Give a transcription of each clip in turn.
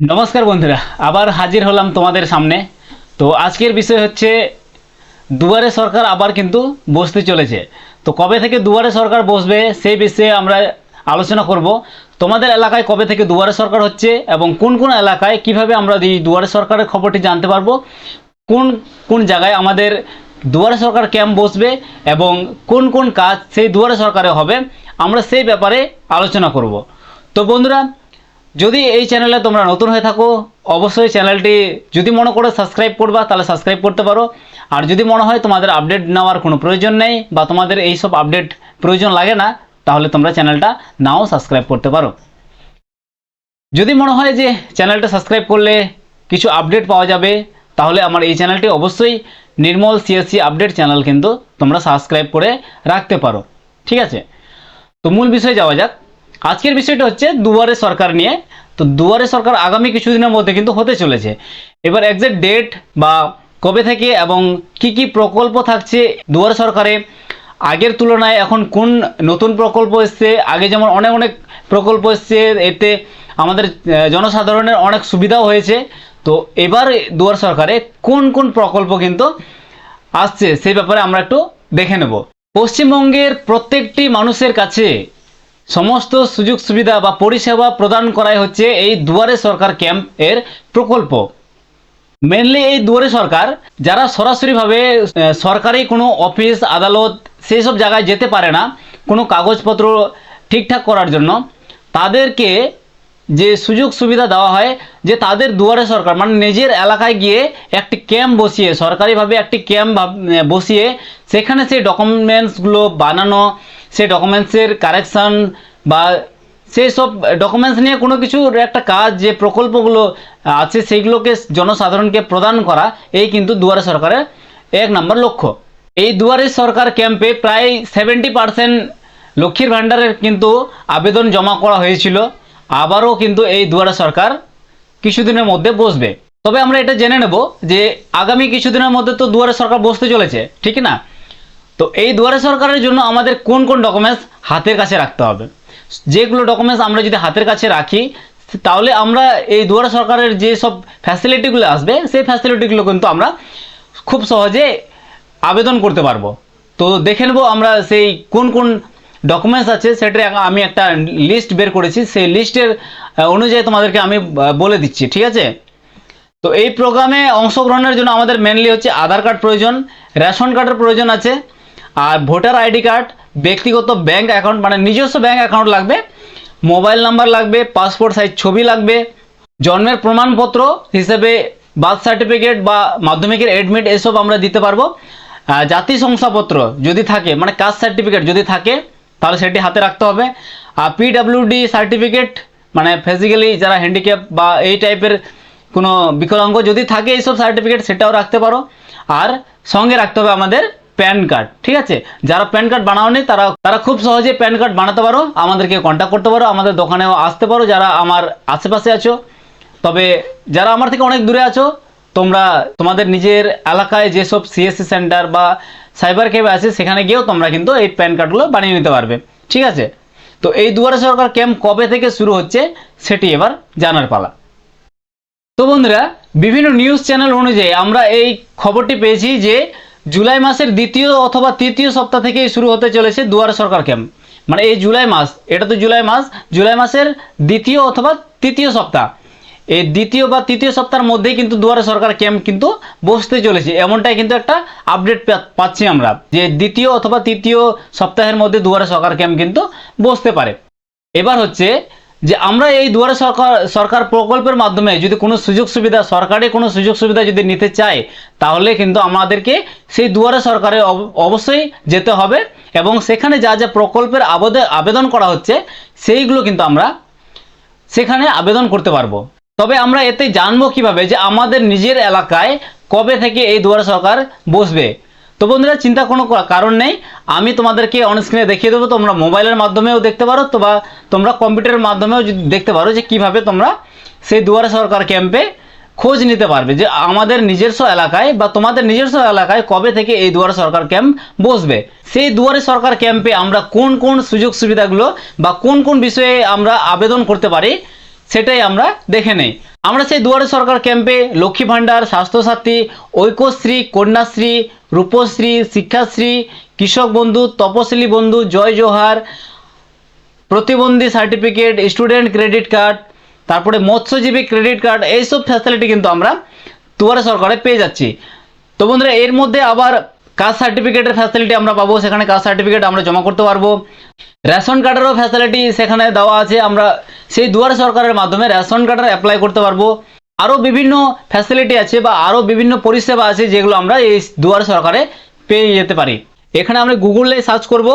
নমস্কার বন্ধুরা, আবার হাজির হলাম তোমাদের সামনে। তো আজকের বিষয় হচ্ছে দুয়ারে সরকার আবার কিন্তু বসতে চলেছে। তো কবে থেকে দুয়ারে সরকার বসবে সেই বিষয়ে আমরা আলোচনা করব। তোমাদের এলাকায় কবে থেকে দুয়ারে সরকার হচ্ছে এবং কোন কোন এলাকায় কিভাবে আমরা এই দুয়ারে সরকারের খবরটি জানতে পারবো, কোন কোন জায়গায় আমাদের দুয়ারে সরকার ক্যাম্প বসবে এবং কোন কোন কাজ সেই দুয়ারে সরকারে হবে, আমরা সেই ব্যাপারে আলোচনা করব। তো বন্ধুরা, যদি এই চ্যানেলে তোমরা নতুন হয়ে থাকো অবশ্যই চ্যানেলটি যদি মনে করো সাবস্ক্রাইব করবা তাহলে সাবস্ক্রাইব করতে পারো। আর যদি মনে হয় তোমাদের আপডেট নেওয়ার কোনো প্রয়োজন নেই বা তোমাদের এই সব আপডেট প্রয়োজন লাগে না, তাহলে তোমরা চ্যানেলটা নাও সাবস্ক্রাইব করতে পারো। যদি মনে হয় যে চ্যানেলটা সাবস্ক্রাইব করলে কিছু আপডেট পাওয়া যাবে, তাহলে আমার এই চ্যানেলটি অবশ্যই নির্মল সিএসসি আপডেট চ্যানেল কিন্তু তোমরা সাবস্ক্রাইব করে রাখতে পারো। ঠিক আছে, তো মূল বিষয়ে যাওয়া যাক। আজকের বিষয়টা হচ্ছে দুয়ারে সরকার নিয়ে। তো দুয়ারে সরকার আগামী কিছুদিনের মধ্যে কিন্তু হতে চলেছে। এবার এক্সাক্ট ডেট বা কবে থেকে এবং কি কি প্রকল্প থাকছে দুয়ারে সরকারে, আগের তুলনায় এখন কোন নতুন প্রকল্প এসছে, আগে যেমন অনেক অনেক প্রকল্প এসছে, এতে আমাদের জনসাধারণের অনেক সুবিধাও হয়েছে। তো এবার দুয়ারে সরকারে কোন কোন প্রকল্প কিন্তু আসছে সেই ব্যাপারে আমরা একটু দেখে নেব। পশ্চিমবঙ্গের প্রত্যেকটি মানুষের কাছে সমস্ত সুযোগ সুবিধা বা পরিষেবা প্রদান করাই হচ্ছে এই দুয়ারে সরকার ক্যাম্প এর প্রকল্প। মেনলি এই দুয়ারে সরকার যারা সরাসরিভাবে সরকারি কোনো অফিস আদালত সেই সব জায়গায় যেতে পারে না কোনো কাগজপত্র ঠিকঠাক করার জন্য, তাদেরকে যে সুযোগ সুবিধা দেওয়া হয় যে তাদের দুয়ারে সরকার মানে নিজের এলাকায় গিয়ে একটি ক্যাম্প বসিয়ে, সরকারিভাবে একটি ক্যাম্প বসিয়ে সেখানে সেই ডকুমেন্টসগুলো বানানো, সেই ডকুমেন্টসের কারেকশান বা সেই সব ডকুমেন্টস নিয়ে কোনো কিছুর একটা কাজ, যে প্রকল্পগুলো আছে সেইগুলোকে জনসাধারণকে প্রদান করা, এই কিন্তু দুয়ারে সরকারের এক নম্বর লক্ষ্য। এই দুয়ারে সরকার ক্যাম্পে প্রায় 70% লক্ষ্মীর ভাণ্ডারের কিন্তু আবেদন জমা করা হয়েছিল। আবারও কিন্তু এই দুয়ারে সরকার কিছুদিনের মধ্যে বসবে। তবে আমরা এটা জেনে নেব যে আগামী কিছুদিনের মধ্যে তো দুয়ারে সরকার বসতে চলেছে, ঠিক না? তো এই দুয়ারে সরকারের জন্য আমাদের কোন কোন ডকুমেন্টস হাতের কাছে রাখতে হবে, যেগুলো ডকুমেন্টস আমরা যদি হাতের কাছে রাখি তাহলে আমরা এই দুয়ারে সরকারের যে সব ফ্যাসিলিটিগুলো আসবে সেই ফ্যাসিলিটিগুলো কিন্তু আমরা খুব সহজে আবেদন করতে পারবো। তো দেখে নেব আমরা সেই কোন কোন ডকুমেন্টস আছে, সেটা আমি একটা লিস্ট বের করেছি, সেই লিস্টের অনুযায়ী তোমাদেরকে আমি বলে দিচ্ছি, ঠিক আছে? তো এই প্রোগ্রামে অংশগ্রহণের জন্য আমাদের মেনলি হচ্ছে আধার কার্ড প্রয়োজন, রেশন কার্ডের প্রয়োজন আছে, আর ভোটার আইডি কার্ড, ব্যক্তিগত ব্যাংক অ্যাকাউন্ট মানে নিজস্ব ব্যাংক অ্যাকাউন্ট লাগবে, মোবাইল নাম্বার লাগবে, পাসপোর্ট সাইজ ছবি লাগবে, জন্মের প্রমাণপত্র হিসেবে বার্থ সার্টিফিকেট বা মাধ্যমিকের অ্যাডমিট এসব আমরা দিতে পারবো। জাতি শংসাপত্র যদি থাকে মানে কাস্ট সার্টিফিকেট যদি থাকে তাহলে সেটি হাতে রাখতে হবে। আর পিডাব্লিউডি সার্টিফিকেট মানে ফিজিক্যালি যারা হ্যান্ডিক্যাপ বা এই টাইপের কোনো বিকলাঙ্গ যদি থাকে এইসব সার্টিফিকেট সেটাও রাখতে পারো। আর সঙ্গে রাখতে হবে আমাদের প্যান কার্ড, ঠিক আছে? যারা প্যান কার্ড বানাওনি তারা খুব সহজে প্যান কার্ড বানাতে পারো, আমাদেরকে কন্ট্যাক্ট করতে পারো, আমাদের দোকানেও আসতে পারো যারা আমার আশেপাশে আছো। তবে যারা আমার থেকে অনেক দূরে আছো, তোমরা তোমাদের নিজের এলাকায় যেসব সিএসসি সেন্টার বা সাইবার ক্যাফে আছে সেখানে গিয়েও তোমরা কিন্তু এই প্যান কার্ডগুলো বানিয়ে নিতে পারবে, ঠিক আছে? তো এই দুয়ারে সরকার ক্যাম্প কবে থেকে শুরু হচ্ছে সেটি এবার জানার পালা। তো বন্ধুরা, বিভিন্ন নিউজ চ্যানেল অনুযায়ী আমরা এই খবরটি পেয়েছি যে জুলাই মাসের দ্বিতীয় অথবা তৃতীয় সপ্তাহ থেকেই শুরু হতে চলেছে দুয়ারে সরকার ক্যাম্প। মানে এই জুলাই মাস, এটা তো জুলাই মাস, জুলাই মাসের দ্বিতীয় অথবা তৃতীয় সপ্তাহ, এই দ্বিতীয় বা তৃতীয় সপ্তাহের মধ্যেই কিন্তু দুয়ারে সরকার ক্যাম্প কিন্তু বসতে চলেছে, এমনটাই কিন্তু একটা আপডেট পাচ্ছি আমরা যে দ্বিতীয় অথবা তৃতীয় সপ্তাহের মধ্যে দুয়ারে সরকার ক্যাম্প কিন্তু বসতে পারে। এবার হচ্ছে যে আমরা এই দুয়ারে সরকার প্রকল্পের মাধ্যমে যদি কোনো সুযোগ সুবিধা, সরকারি কোনো সুযোগ সুবিধা যদি নিতে চাই, তাহলে কিন্তু আমাদেরকে সেই দুয়ারে সরকারে অবশ্যই যেতে হবে এবং সেখানে যা যা প্রকল্পের আবেদন করা হচ্ছে সেইগুলো কিন্তু আমরা সেখানে আবেদন করতে পারবো। তবে আমরা এতে জানবো কিভাবে যে আমাদের নিজের এলাকায় কবে থেকে এই দুয়ারে সরকার বসবে? তো বন্ধুরা, চিন্তা কোনো কারণ নেই, আমি তোমাদেরকে অনস্ক্রিনে দেখিয়ে দেবো, তোমরা মোবাইলের মাধ্যমেও দেখতে পারো তো বা তোমরা কম্পিউটারের মাধ্যমেও দেখতে পারো যে কিভাবে তোমরা সেই দুয়ারে সরকার ক্যাম্পে খোঁজ নিতে পারবে যে আমাদের নিজস্ব এলাকায় বা তোমাদের নিজস্ব এলাকায় কবে থেকে এই দুয়ারে সরকার ক্যাম্প বসবে। সেই দুয়ারে সরকার ক্যাম্পে আমরা কোন কোন সুযোগ সুবিধাগুলো বা কোন কোন বিষয়ে আমরা আবেদন করতে পারি সেটাই আমরা দেখে নেই। আমরা সেই দুয়ারে সরকার ক্যাম্পে লক্ষ্মী ভাণ্ডার, স্বাস্থ্যসাথী, ঐক্যশ্রী, কন্যাশ্রী, রূপশ্রী, শিক্ষাশ্রী, কৃষক বন্ধু, তপশিলি বন্ধু, জয় জোহার, প্রতিবন্ধী সার্টিফিকেট, স্টুডেন্ট ক্রেডিট কার্ড, তারপরে মৎস্যজীবী ক্রেডিট কার্ড, এইসব ফ্যাসিলিটি কিন্তু আমরা দুয়ারে সরকারে পেয়ে যাচ্ছি। তো বন্ধুরা, এর মধ্যে আবার কাস্ট সার্টিফিকেটের ফ্যাসিলিটি আমরা পাবো, সেখানে কাস্ট সার্টিফিকেট আমরা জমা করতে পারবো। রেশন কার্ডেরও ফ্যাসিলিটি সেখানে দেওয়া আছে, আমরা সেই দুয়ারে সরকারের মাধ্যমে রেশন কার্ডের অ্যাপ্লাই করতে পারবো। আরও বিভিন্ন ফ্যাসিলিটি আছে বা আরও বিভিন্ন পরিষেবা আছে যেগুলো আমরা এই দুয়ারে সরকারে পেয়ে যেতে পারি। এখানে আমরা গুগলে সার্চ করব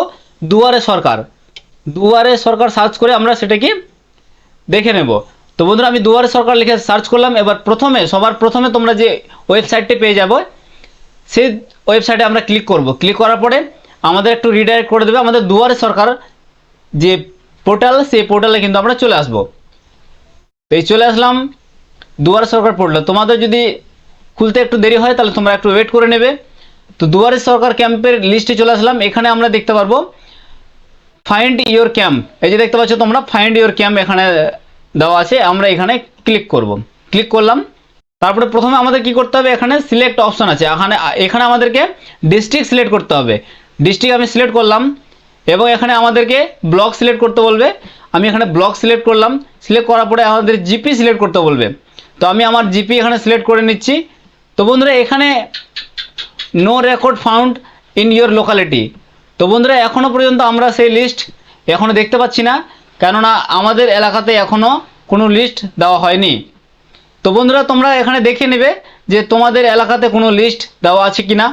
দুয়ারে সরকার, দুয়ারে সরকার সার্চ করে আমরা সেটাকে দেখে নেব। তো বন্ধুরা, আমি দুয়ারে সরকার লিখে সার্চ করলাম। এবার সবার প্রথমে তোমরা যে ওয়েবসাইটটি পেয়ে যাবো, সেই ওয়েবসাইটে আমরা ক্লিক করব। ক্লিক করার পরে আমাদের একটু রিডাইরেক্ট করে দেবে আমাদের দুয়ারে সরকার যে পোর্টাল, সেই পোর্টালে কিন্তু আমরা চলে আসব। এই চলে আসলাম দুয়ারে সরকার পোর্টালে। তোমাদের যদি খুলতে একটু দেরি হয় তাহলে তোমরা একটু ওয়েট করে নেবে। তো দুয়ারে সরকার ক্যাম্পের লিস্টে চলে আসলাম। এখানে আমরা দেখতে পারবো ফাইন্ড ইওর ক্যাম্প, এই যে দেখতে পাচ্ছ তোমরা ফাইন্ড ইওর ক্যাম্প এখানে দেওয়া আছে। আমরা এখানে ক্লিক করব। ক্লিক করলাম। তারপরে প্রথমে আমাদের কি করতে হবে, এখানে সিলেক্ট অপশন আছে, এখানে আমাদেরকে ডিস্ট্রিক্ট সিলেক্ট করতে হবে। ডিস্ট্রিক্ট আমি সিলেক্ট করলাম এবং এখানে আমাদেরকে ব্লক সিলেক্ট করতে বলবে। আমি এখানে ব্লক সিলেক্ট করলাম। সিলেক্ট করার পরে আমাদের জিপি সিলেক্ট করতে বলবে। তো আমি আমার জিপি এখানে সিলেক্ট করে নিচ্ছি। তো বন্ধুরা, এখানে no record found in your locality. তো বন্ধুরা, এখনও পর্যন্ত আমরা সেই লিস্ট এখনও দেখতে পাচ্ছি না, কেননা আমাদের এলাকাতে এখনও কোনো লিস্ট দেওয়া হয়নি। তো বন্ধুরা, তোমরা এখানে দেখে নেবে যে তোমাদের এলাকাতে কোনো লিস্ট দেওয়া আছে কিনা।